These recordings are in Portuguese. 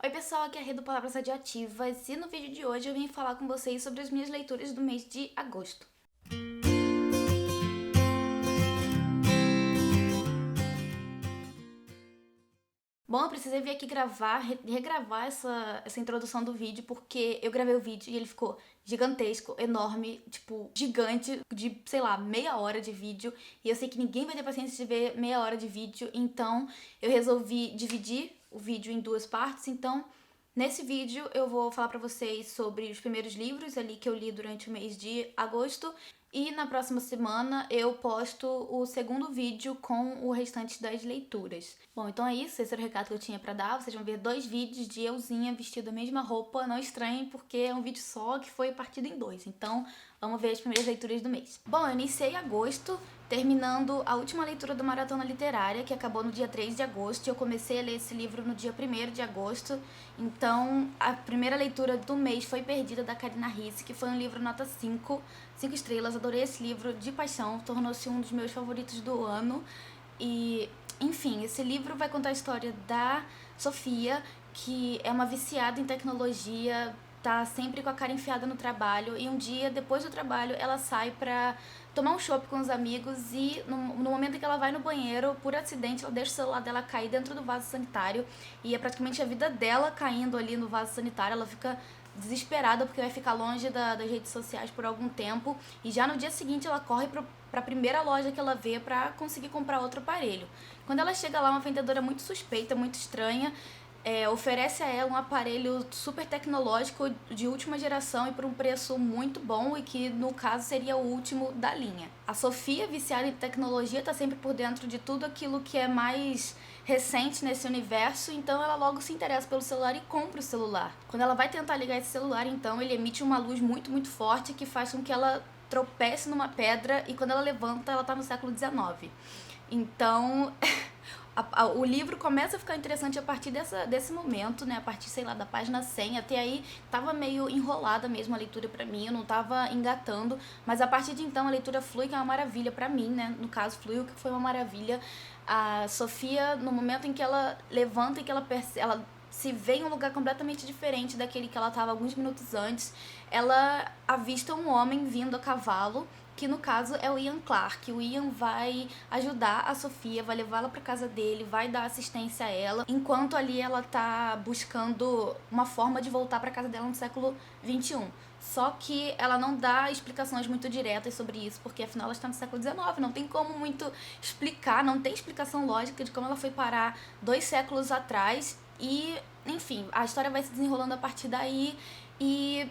Oi pessoal, aqui é a Rê do Palavras Radioativas e no vídeo de hoje eu vim falar com vocês sobre as minhas leituras do mês de agosto. Bom, eu precisei vir aqui regravar essa introdução do vídeo porque eu gravei o vídeo e ele ficou gigantesco, enorme, tipo, gigante, de, sei lá, meia hora de vídeo. E eu sei que ninguém vai ter paciência de ver meia hora de vídeo, então eu resolvi dividir o vídeo em duas partes. Então, nesse vídeo eu vou falar pra vocês sobre os primeiros livros ali que eu li durante o mês de agosto. E na próxima semana eu posto o segundo vídeo com o restante das leituras. Bom, então é isso, esse era o recado que eu tinha pra dar. Vocês vão ver dois vídeos de euzinha vestido a mesma roupa, não estranhem, porque é um vídeo só que foi partido em dois. Então, vamos ver as primeiras leituras do mês. Bom, eu iniciei agosto terminando a última leitura da Maratona Literária, que acabou no dia 3 de agosto, e eu comecei a ler esse livro no dia 1º de agosto. Então, a primeira leitura do mês foi Perdida, da Karina Risse, que foi um livro nota 5 estrelas. Adorei esse livro de paixão, tornou-se um dos meus favoritos do ano. E, enfim, esse livro vai contar a história da Sofia, que é uma viciada em tecnologia, tá sempre com a cara enfiada no trabalho, e um dia, depois do trabalho, ela sai pra tomar um chopp com os amigos e no momento em que ela vai no banheiro, por acidente, ela deixa o celular dela cair dentro do vaso sanitário, e é praticamente a vida dela caindo ali no vaso sanitário. Ela fica desesperada porque vai ficar longe das redes sociais por algum tempo, e já no dia seguinte ela corre pra primeira loja que ela vê pra conseguir comprar outro aparelho. Quando ela chega lá, uma vendedora muito suspeita, muito estranha, oferece a ela um aparelho super tecnológico de última geração e por um preço muito bom, e que no caso seria o último da linha. A Sofia, viciada em tecnologia, tá sempre por dentro de tudo aquilo que é mais recente nesse universo, então ela logo se interessa pelo celular e compra o celular. Quando ela vai tentar ligar esse celular, então, ele emite uma luz muito, muito forte que faz com que ela tropece numa pedra, e quando ela levanta, ela tá no século XIX. Então, o livro começa a ficar interessante a partir desse momento, né? A partir, sei lá, da página 100. Até aí tava meio enrolada mesmo a leitura pra mim, eu não tava engatando. Mas a partir de então a leitura flui, que é uma maravilha pra mim, né? No caso, fluiu, que foi uma maravilha. A Sofia, no momento em que ela levanta e que ela se vê em um lugar completamente diferente daquele que ela estava alguns minutos antes, ela avista um homem vindo a cavalo, que no caso é o Ian Clark. O Ian vai ajudar a Sofia, vai levá-la para casa dele, vai dar assistência a ela, enquanto ali ela tá buscando uma forma de voltar para casa dela no século XXI. Só que ela não dá explicações muito diretas sobre isso, porque afinal ela está no século XIX, não tem como muito explicar, não tem explicação lógica de como ela foi parar 2 séculos atrás. E, enfim, a história vai se desenrolando a partir daí, e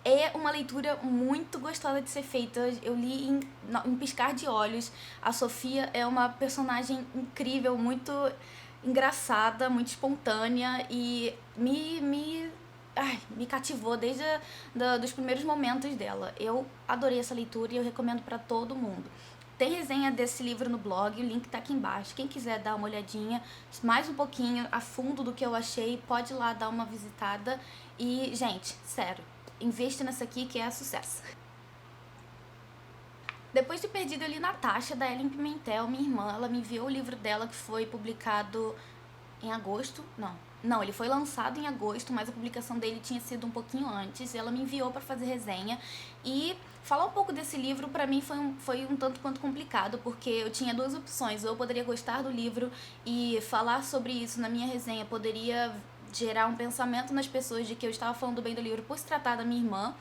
é uma leitura muito gostosa de ser feita. Eu li em piscar de olhos. A Sofia é uma personagem incrível, muito engraçada, muito espontânea, e me cativou desde dos primeiros momentos dela. Eu adorei essa leitura e eu recomendo pra todo mundo. Tem resenha desse livro no blog, o link tá aqui embaixo. Quem quiser dar uma olhadinha mais um pouquinho a fundo do que eu achei, pode ir lá dar uma visitada. E, gente, sério, investe nessa aqui que é sucesso. Depois de Perdido, eu li Natasha, da Ellen Pimentel, minha irmã. Ela me enviou o livro dela, que foi publicado em agosto. Não, ele foi lançado em agosto, mas a publicação dele tinha sido um pouquinho antes. Ela me enviou para fazer resenha, e falar um pouco desse livro pra mim foi um tanto quanto complicado, porque eu tinha duas opções. Ou eu poderia gostar do livro e falar sobre isso na minha resenha, poderia gerar um pensamento nas pessoas de que eu estava falando bem do livro por se tratar da minha irmã,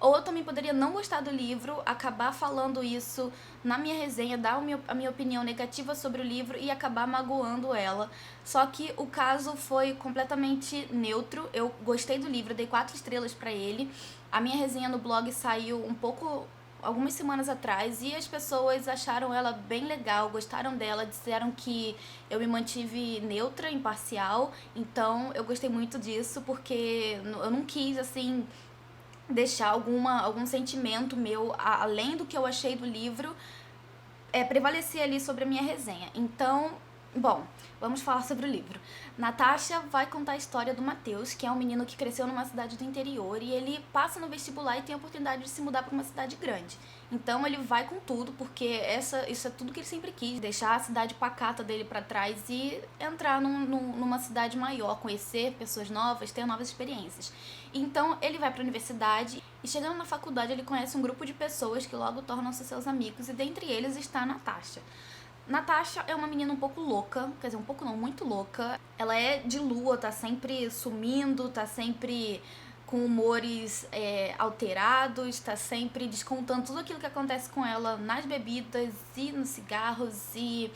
ou eu também poderia não gostar do livro, acabar falando isso na minha resenha, dar a minha opinião negativa sobre o livro e acabar magoando ela. Só que o caso foi completamente neutro. Eu gostei do livro, dei 4 estrelas pra ele. A minha resenha no blog saiu algumas semanas atrás, e as pessoas acharam ela bem legal, gostaram dela, disseram que eu me mantive neutra, imparcial. Então eu gostei muito disso, porque eu não quis, assim, deixar algum sentimento meu, além do que eu achei do livro, prevalecer ali sobre a minha resenha. Então, Bom, vamos falar sobre o livro. Natasha vai contar a história do Matheus, que é um menino que cresceu numa cidade do interior e ele passa no vestibular e tem a oportunidade de se mudar para uma cidade grande. Então ele vai com tudo, porque isso é tudo que ele sempre quis, deixar a cidade pacata dele para trás e entrar numa cidade maior, conhecer pessoas novas, ter novas experiências. Então ele vai para a universidade e chegando na faculdade ele conhece um grupo de pessoas que logo tornam-se seus amigos e dentre eles está a Natasha. Natasha é uma menina um pouco louca, quer dizer, um pouco não, muito louca. Ela é de lua, tá sempre sumindo, tá sempre com humores alterados, tá sempre descontando tudo aquilo que acontece com ela nas bebidas e nos cigarros e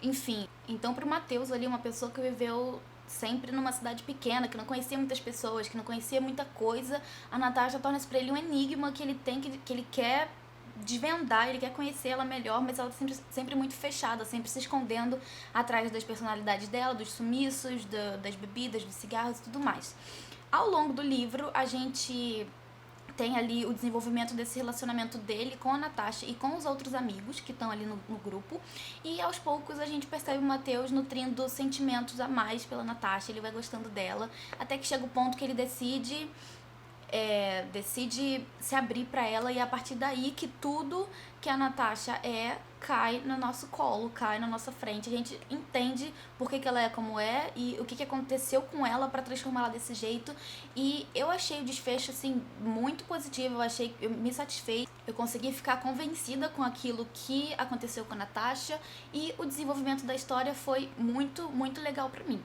enfim. Então pro Matheus ali, uma pessoa que viveu sempre numa cidade pequena, que não conhecia muitas pessoas, que não conhecia muita coisa, a Natasha torna-se pra ele um enigma que ele tem, que ele quer desvendar, ele quer conhecer ela melhor, mas ela sempre muito fechada, sempre se escondendo atrás das personalidades dela, dos sumiços, das bebidas, dos cigarros e tudo mais. Ao longo do livro, a gente tem ali o desenvolvimento desse relacionamento dele com a Natasha e com os outros amigos que estão ali no grupo. E aos poucos a gente percebe o Matheus nutrindo sentimentos a mais pela Natasha, ele vai gostando dela, até que chega o ponto que ele decide se abrir pra ela e é a partir daí que tudo que a Natasha cai no nosso colo, cai na nossa frente. A gente entende por que ela é como é e o que aconteceu com ela pra transformá-la desse jeito. E eu achei o desfecho, assim, muito positivo. Eu me satisfei. Eu consegui ficar convencida com aquilo que aconteceu com a Natasha e o desenvolvimento da história foi muito, muito legal pra mim.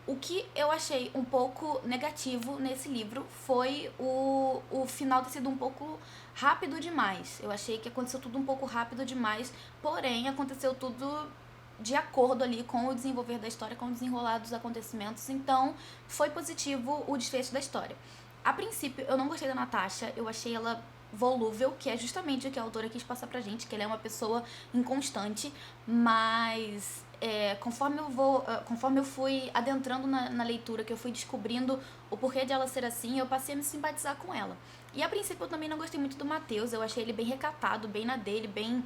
O que eu achei um pouco negativo nesse livro foi o final ter sido um pouco rápido demais. Eu achei que aconteceu tudo um pouco rápido demais, porém aconteceu tudo de acordo ali com o desenvolver da história, com o desenrolar dos acontecimentos, então foi positivo o desfecho da história. A princípio, eu não gostei da Natasha, eu achei ela volúvel, que é justamente o que a autora quis passar pra gente, que ela é uma pessoa inconstante, mas conforme eu fui adentrando na leitura, que eu fui descobrindo o porquê de ela ser assim, eu passei a me simpatizar com ela. E a princípio eu também não gostei muito do Matheus, eu achei ele bem recatado, bem na dele, bem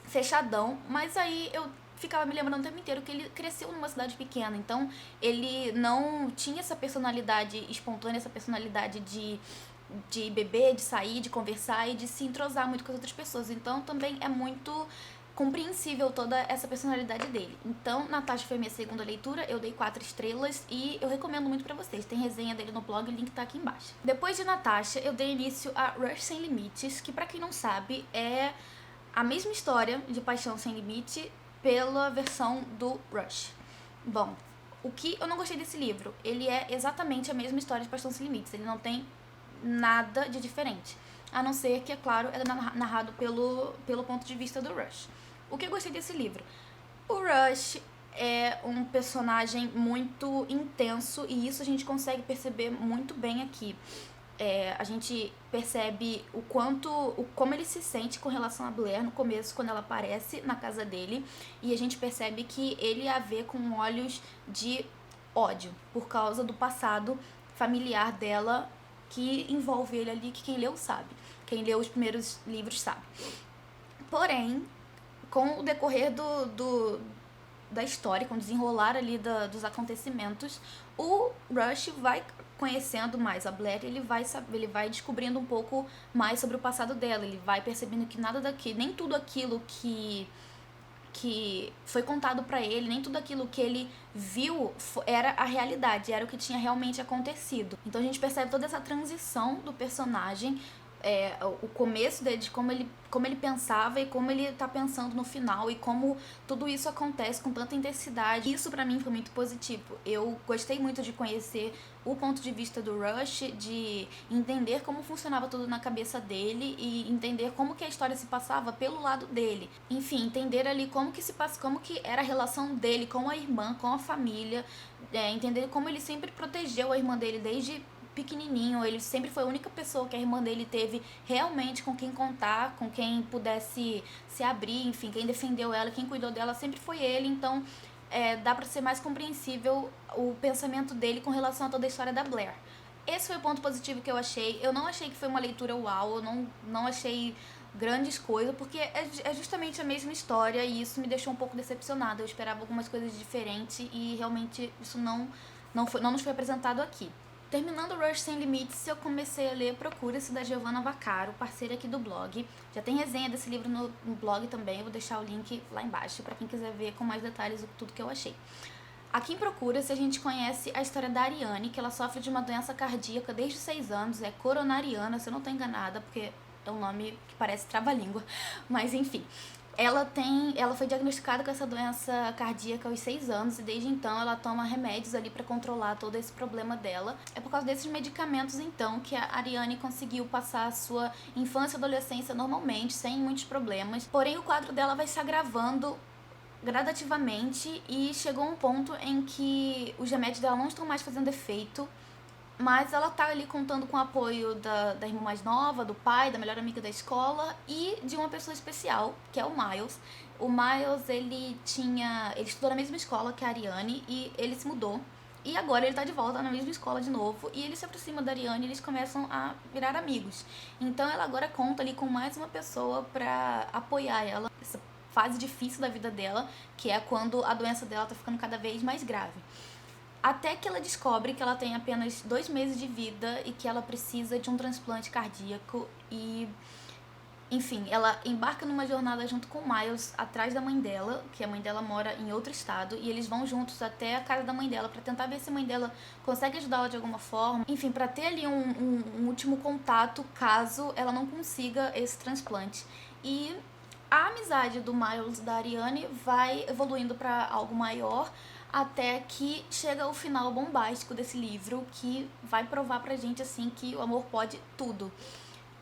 fechadão, mas aí eu ficava me lembrando o tempo inteiro que ele cresceu numa cidade pequena, então ele não tinha essa personalidade espontânea, essa personalidade de beber, de sair, de conversar e de se entrosar muito com as outras pessoas. Então também é muito compreensível toda essa personalidade dele. Então, Natasha foi minha segunda leitura, eu dei 4 estrelas e eu recomendo muito pra vocês. Tem resenha dele no blog, o link tá aqui embaixo. Depois de Natasha, eu dei início a Rush Sem Limites, que pra quem não sabe, é a mesma história de Paixão Sem Limite pela versão do Rush. Bom, o que eu não gostei desse livro? Ele é exatamente a mesma história de Paixão Sem Limites, ele não tem nada de diferente. A não ser que, é claro, é narrado pelo ponto de vista do Rush. O que eu gostei desse livro? O Rush é um personagem muito intenso e isso a gente consegue perceber muito bem aqui. A gente percebe como ele se sente com relação a Blair no começo, quando ela aparece na casa dele, e a gente percebe que ele a vê com olhos de ódio, por causa do passado familiar dela, que envolve ele ali, que quem leu sabe. Quem leu os primeiros livros sabe. Porém, com o decorrer da história, com o desenrolar ali dos acontecimentos, o Rush vai conhecendo mais a Blair, ele vai descobrindo um pouco mais sobre o passado dela, ele vai percebendo que nem tudo aquilo que foi contado pra ele, nem tudo aquilo que ele viu era a realidade, era o que tinha realmente acontecido. Então a gente percebe toda essa transição do personagem, o começo dele, de como ele pensava e como ele tá pensando no final e como tudo isso acontece com tanta intensidade. Isso pra mim foi muito positivo. Eu gostei muito de conhecer o ponto de vista do Rush, de entender como funcionava tudo na cabeça dele e entender como que a história se passava pelo lado dele. Enfim, entender ali como que era a relação dele com a irmã, com a família, entender como ele sempre protegeu a irmã dele desde pequenininho, ele sempre foi a única pessoa que a irmã dele teve realmente com quem contar, com quem pudesse se abrir, enfim, quem defendeu ela, quem cuidou dela sempre foi ele, então dá pra ser mais compreensível o pensamento dele com relação a toda a história da Blair. Esse foi o ponto positivo que eu achei. Eu não achei que foi uma leitura uau, eu não achei grandes coisas, porque é justamente a mesma história e isso me deixou um pouco decepcionada. Eu esperava algumas coisas diferentes e realmente isso não nos foi apresentado aqui. Terminando Rush Sem Limites, eu comecei a ler Procura-se, da Giovanna Vaccaro, parceira aqui do blog. Já tem resenha desse livro no blog também, eu vou deixar o link lá embaixo para quem quiser ver com mais detalhes tudo que eu achei. Aqui em Procura-se a gente conhece a história da Ariane, que ela sofre de uma doença cardíaca desde os 6 anos, é coronariana, se eu não estou enganada, porque é um nome que parece trava-língua, mas enfim. Ela foi diagnosticada com essa doença cardíaca aos 6 anos e desde então ela toma remédios ali para controlar todo esse problema dela. É por causa desses medicamentos então que a Ariane conseguiu passar a sua infância e adolescência normalmente, sem muitos problemas. Porém o quadro dela vai se agravando gradativamente e chegou um ponto em que os remédios dela não estão mais fazendo efeito. Mas ela tá ali contando com o apoio da irmã mais nova, do pai, da melhor amiga da escola e de uma pessoa especial, que é o Miles. O Miles, ele estudou na mesma escola que a Ariane e ele se mudou. E agora ele tá de volta na mesma escola de novo e ele se aproxima da Ariane e eles começam a virar amigos. Então ela agora conta ali com mais uma pessoa pra apoiar ela nessa fase difícil da vida dela, que é quando a doença dela tá ficando cada vez mais grave. Até que ela descobre que ela tem apenas 2 meses de vida e que ela precisa de um transplante cardíaco e, enfim, ela embarca numa jornada junto com o Miles atrás da mãe dela, que a mãe dela mora em outro estado, e eles vão juntos até a casa da mãe dela pra tentar ver se a mãe dela consegue ajudá-la de alguma forma, enfim, pra ter ali um último contato caso ela não consiga esse transplante. E a amizade do Miles e da Ariane vai evoluindo pra algo maior, até que chega o final bombástico desse livro, que vai provar pra gente, assim, que o amor pode tudo.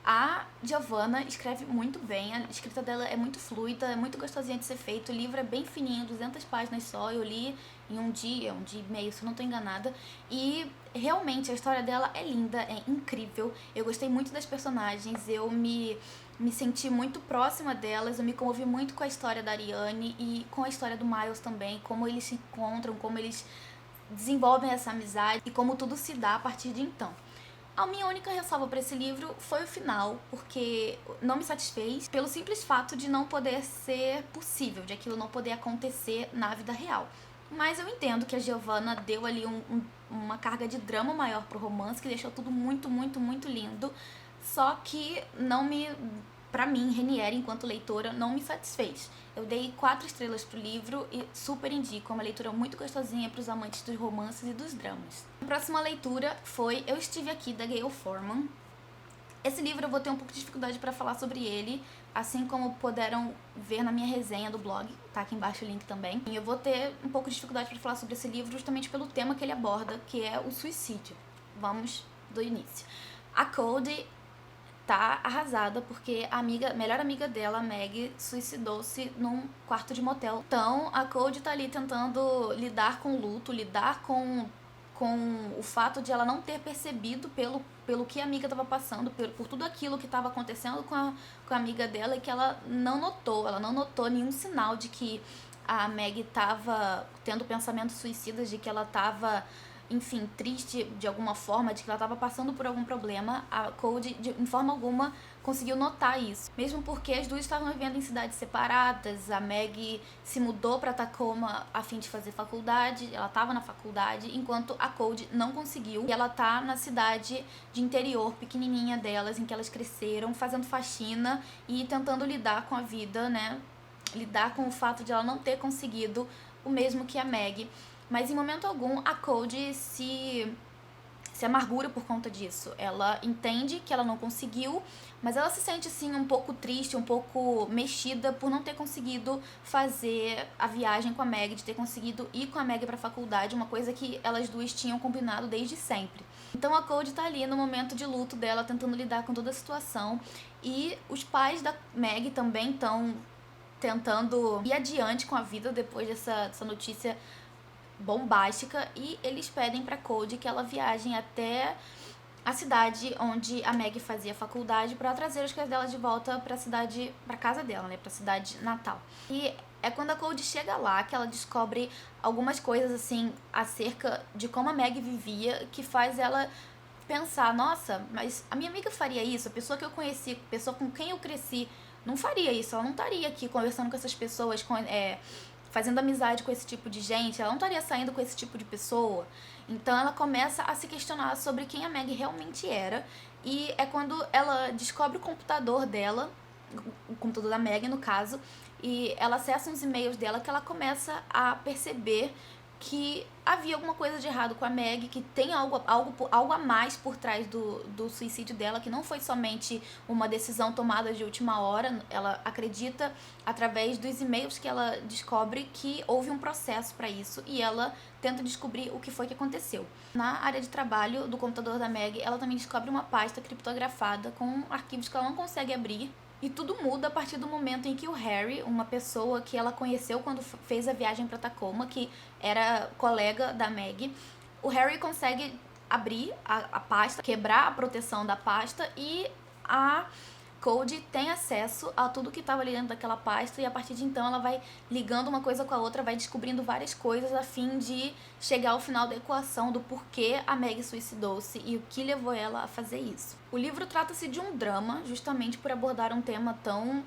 A Giovanna escreve muito bem, a escrita dela é muito fluida, é muito gostosinha de ser feito, o livro é bem fininho, 200 páginas só, eu li em um dia e meio, se eu não tô enganada, e realmente a história dela é linda, é incrível, eu gostei muito das personagens, eu me senti muito próxima delas, eu me comovi muito com a história da Ariane e com a história do Miles também, como eles se encontram, como eles desenvolvem essa amizade e como tudo se dá a partir de então. A minha única ressalva para esse livro foi o final, porque não me satisfez pelo simples fato de não poder ser possível, de aquilo não poder acontecer na vida real. Mas eu entendo que a Giovanna deu ali uma carga de drama maior pro romance, que deixou tudo muito, muito, muito lindo. Só que pra mim, Renieri, enquanto leitora, não me satisfez. Eu dei 4 estrelas pro livro e super indico, é uma leitura muito gostosinha pros amantes dos romances e dos dramas. A próxima leitura foi Eu Estive Aqui, da Gayle Forman. Esse livro eu vou ter um pouco de dificuldade para falar sobre ele, assim como puderam ver na minha resenha do blog, tá aqui embaixo o link também. E eu vou ter um pouco de dificuldade para falar sobre esse livro justamente pelo tema que ele aborda, que é o suicídio. Vamos do início. A Cody tá arrasada porque a melhor amiga dela, a Meg, suicidou-se num quarto de motel. Então a Cody tá ali tentando lidar com o luto, lidar com o fato de ela não ter percebido pelo que a amiga estava passando, por tudo aquilo que estava acontecendo com a amiga dela e que ela não notou nenhum sinal de que a Meg estava tendo pensamentos suicidas, de que ela estava, enfim, triste de alguma forma, de que ela estava passando por algum problema. A Cody, de forma alguma, conseguiu notar isso. Mesmo porque as duas estavam vivendo em cidades separadas, a Meg se mudou para Tacoma a fim de fazer faculdade, ela estava na faculdade, enquanto a Cody não conseguiu. E ela tá na cidade de interior, pequenininha delas, em que elas cresceram, fazendo faxina e tentando lidar com a vida, né? Lidar com o fato de ela não ter conseguido o mesmo que a Meg. Mas em momento algum a Cody se amargura por conta disso. Ela entende que ela não conseguiu, mas ela se sente assim um pouco triste, um pouco mexida por não ter conseguido fazer a viagem com a Meg, de ter conseguido ir com a Meg pra faculdade, uma coisa que elas duas tinham combinado desde sempre. Então a Cody tá ali no momento de luto dela, tentando lidar com toda a situação, e os pais da Meg também estão tentando ir adiante com a vida depois dessa notícia bombástica, e eles pedem pra Cody que ela viaje até a cidade onde a Meg fazia faculdade pra trazer os pais dela de volta pra casa dela, né, pra cidade natal. E é quando a Cody chega lá que ela descobre algumas coisas assim acerca de como a Meg vivia, que faz ela pensar, nossa, mas a minha amiga faria isso, a pessoa que eu conheci, a pessoa com quem eu cresci, não faria isso, ela não estaria aqui conversando com essas pessoas, fazendo amizade com esse tipo de gente, ela não estaria saindo com esse tipo de pessoa. Então ela começa a se questionar sobre quem a Meg realmente era, e é quando ela descobre o computador dela, o computador da Meg no caso, e ela acessa uns e-mails dela que ela começa a perceber que havia alguma coisa de errado com a Meg, que tem algo a mais por trás do suicídio dela, que não foi somente uma decisão tomada de última hora. Ela acredita, através dos e-mails que ela descobre, que houve um processo para isso, e ela tenta descobrir o que foi que aconteceu. Na área de trabalho do computador da Meg, ela também descobre uma pasta criptografada com arquivos que ela não consegue abrir. E tudo muda a partir do momento em que o Harry, uma pessoa que ela conheceu quando fez a viagem para Tacoma, que era colega da Meg, o Harry consegue abrir a pasta, quebrar a proteção da pasta, e a Cody tem acesso a tudo que estava ali dentro daquela pasta, e a partir de então ela vai ligando uma coisa com a outra, vai descobrindo várias coisas a fim de chegar ao final da equação do porquê a Meg suicidou-se e o que levou ela a fazer isso. O livro trata-se de um drama, justamente por abordar um tema tão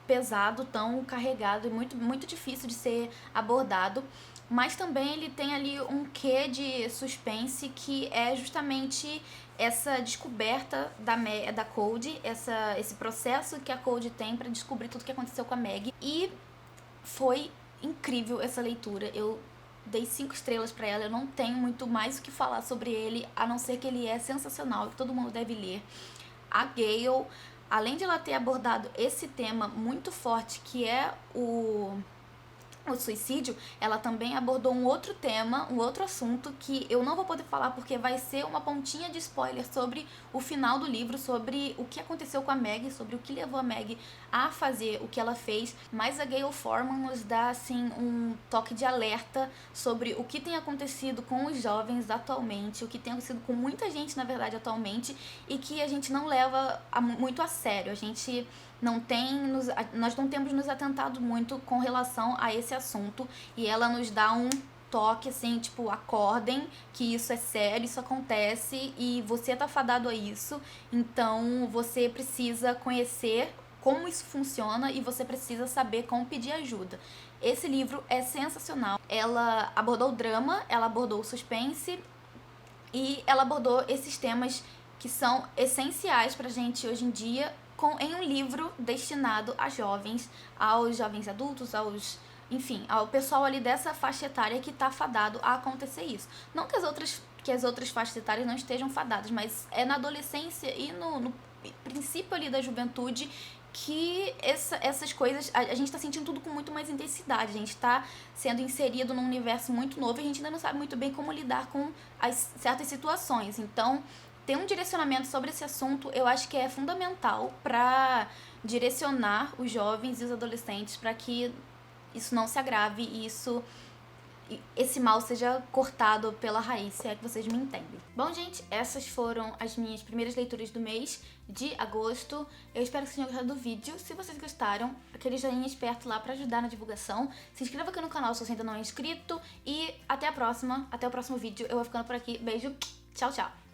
pesado, tão carregado e muito, muito difícil de ser abordado, mas também ele tem ali um quê de suspense, que é justamente essa descoberta da Cody, esse processo que a Cody tem para descobrir tudo o que aconteceu com a Meg. E foi incrível essa leitura. Eu dei 5 estrelas para ela. Eu não tenho muito mais o que falar sobre ele, a não ser que ele é sensacional e que todo mundo deve ler. A Gale, além de ela ter abordado esse tema muito forte, que é o suicídio, ela também abordou um outro tema, um outro assunto que eu não vou poder falar porque vai ser uma pontinha de spoiler sobre o final do livro, sobre o que aconteceu com a Meg, sobre o que levou a Meg a fazer o que ela fez. Mas a Gale Forman nos dá assim um toque de alerta sobre o que tem acontecido com os jovens atualmente, o que tem acontecido com muita gente, na verdade, atualmente, e que a gente não leva muito a sério. Nós não temos nos atentado muito com relação a esse assunto, e ela nos dá um toque assim, tipo, acordem que isso é sério, isso acontece e você tá fadado a isso, então você precisa conhecer como isso funciona e você precisa saber como pedir ajuda. Esse livro é sensacional. Ela abordou o drama, ela abordou o suspense e ela abordou esses temas que são essenciais pra gente hoje em dia, em um livro destinado a jovens, aos jovens adultos, enfim, ao pessoal ali dessa faixa etária que tá fadado a acontecer isso. Não que as outras faixas etárias não estejam fadadas, mas é na adolescência e no princípio ali da juventude que essas coisas, a gente tá sentindo tudo com muito mais intensidade, a gente tá sendo inserido num universo muito novo e a gente ainda não sabe muito bem como lidar com certas situações. Então, ter um direcionamento sobre esse assunto, eu acho que é fundamental para direcionar os jovens e os adolescentes para que isso não se agrave e esse mal seja cortado pela raiz, se é que vocês me entendem. Bom, gente, essas foram as minhas primeiras leituras do mês de agosto. Eu espero que vocês tenham gostado do vídeo. Se vocês gostaram, aquele joinha esperto lá pra ajudar na divulgação. Se inscreva aqui no canal se você ainda não é inscrito. E até a próxima, até o próximo vídeo. Eu vou ficando por aqui. Beijo, tchau, tchau.